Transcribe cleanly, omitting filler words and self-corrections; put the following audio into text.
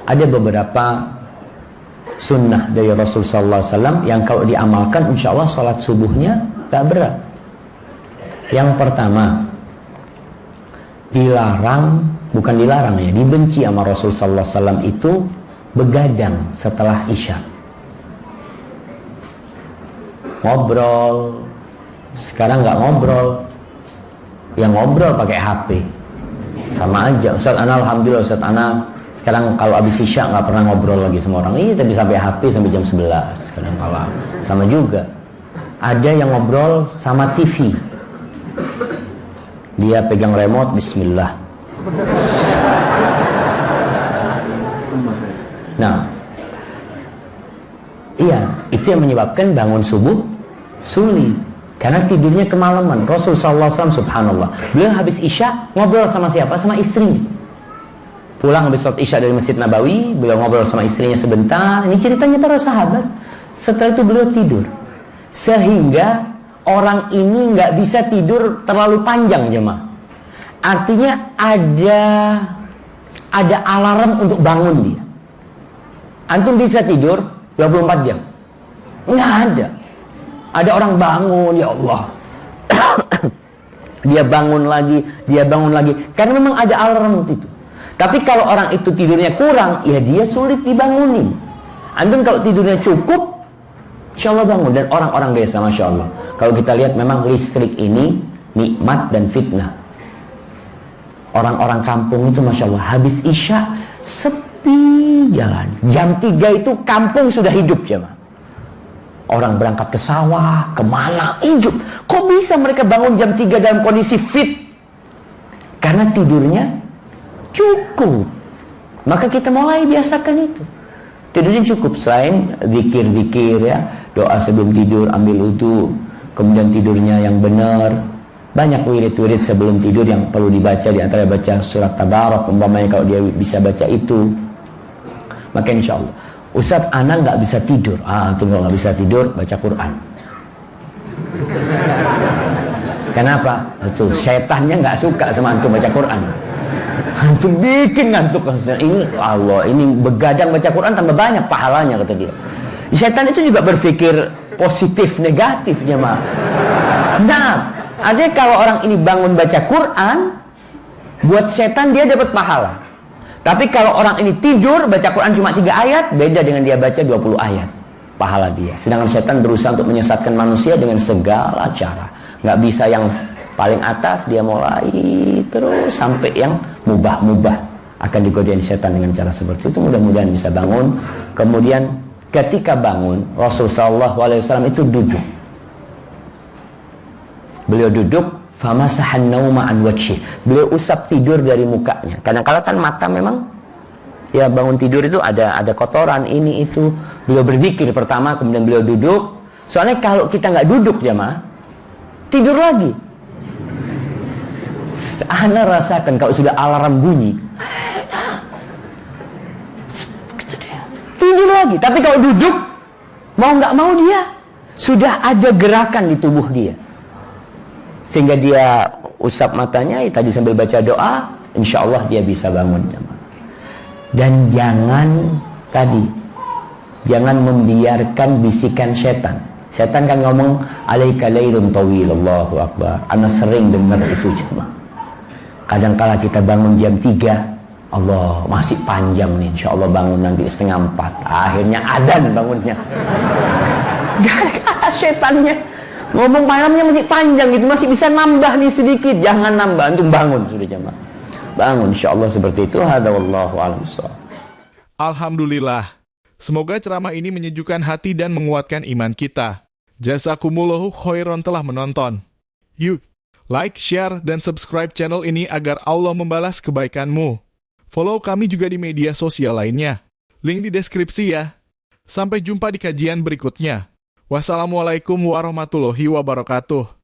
Ada beberapa sunnah dari Rasulullah SAW yang kalau diamalkan insya Allah sholat subuhnya gak berat. Yang pertama, dilarang, bukan dilarang ya, dibenci sama Rasulullah SAW itu begadang setelah isya. Ngobrol, sekarang nggak ngobrol, yang ngobrol pakai HP, sama aja. Ustaz Ana, alhamdulillah Ustaz Ana sekarang kalau habis isya nggak pernah ngobrol lagi sama orang. Ini tadi sampai HP sampai jam 11 kadang kala. Sama juga. Ada yang ngobrol sama TV. Dia pegang remote, bismillah. Nah, iya, itu yang menyebabkan bangun subuh sulit. Karena tidurnya kemalaman. Rasulullah SAW, subhanallah, beliau habis isya ngobrol sama siapa? Sama istri. Pulang habis sholat isya dari Masjid Nabawi, beliau ngobrol sama istrinya sebentar. Ini ceritanya para sahabat. Setelah itu beliau tidur. Sehingga orang ini nggak bisa tidur terlalu panjang, jemaah. Artinya ada alarm untuk bangun dia. Antum bisa tidur 24 jam? Nggak ada. Ada orang bangun, ya Allah. Dia bangun lagi. Karena memang ada alarm itu. Tapi kalau orang itu tidurnya kurang, ya dia sulit dibangunin. Antum kalau tidurnya cukup, insya Allah bangun. Dan orang-orang desa, Masya Allah, kalau kita lihat memang listrik ini nikmat dan fitnah. Orang-orang kampung itu Masya Allah, habis isya sepi jalan. Jam 3 itu kampung sudah hidup, jemaah. Orang berangkat ke sawah, kemana, hidup. Kok bisa mereka bangun jam 3 dalam kondisi fit? Karena tidurnya cukup. Maka kita mulai biasakan itu. Tidurnya cukup, selain zikir-zikir ya, doa sebelum tidur, ambil wudu, kemudian tidurnya yang benar. Banyak wirid-wirid sebelum tidur yang perlu dibaca, di antara baca surat Tabarak umpamanya kalau dia bisa baca itu. Maka insya Allah, Ustaz Ana nggak bisa tidur. Tunggu, nggak bisa tidur, baca Quran. Kenapa? Itu setannya nggak suka sama antum baca Quran. Antum bikin ngantuk. Ini Allah, ini begadang baca Quran tambah banyak pahalanya kata dia. Setan itu juga berpikir positif negatifnya mah. Nah, ada kalau orang ini bangun baca Quran, buat setan dia dapat pahala. Tapi kalau orang ini tidur baca Quran cuma 3 ayat, beda dengan dia baca 20 ayat pahala dia. Sedangkan setan berusaha untuk menyesatkan manusia dengan segala cara. Nggak bisa yang paling atas, dia mulai terus sampai yang mubah-mubah akan digodain setan dengan cara seperti itu. Mudah-mudahan bisa bangun. Kemudian ketika bangun, Rasulullah SAW itu duduk. Beliau duduk, famasahan nauma an wajhi. Beliau usap tidur dari mukanya. Kadang-kadang kan mata memang ya bangun tidur itu ada kotoran ini itu. Beliau berzikir pertama, kemudian beliau duduk. Soalnya kalau kita nggak duduk jemaah, tidur lagi. Ana rasakan kalau sudah alarm bunyi, tidur lagi. Tapi kalau duduk, mau nggak mau dia sudah ada gerakan di tubuh dia. Sehingga dia usap matanya, ya, tadi sambil baca doa, insya Allah dia bisa bangun. Dan jangan membiarkan bisikan setan. Setan kan ngomong, alaika lailun tawil, Allahu Akbar. Ana sering dengar itu cuma. Kadang-kala kita bangun jam 3, Allah masih panjang nih, insya Allah bangun nanti 3:30. Akhirnya adzan bangunnya. Gara-gara setannya ngomong malamnya masih panjang gitu, masih bisa nambah nih sedikit. Jangan nambah, antum bangun sudah jemaah. Bangun insyaallah seperti itu. Hada wallahu a'lam. Alhamdulillah. Semoga ceramah ini menyejukkan hati dan menguatkan iman kita. Jazakumullahu khairan telah menonton. Yuk, like, share, dan subscribe channel ini agar Allah membalas kebaikanmu. Follow kami juga di media sosial lainnya. Link di deskripsi ya. Sampai jumpa di kajian berikutnya. Wassalamualaikum warahmatullahi wabarakatuh.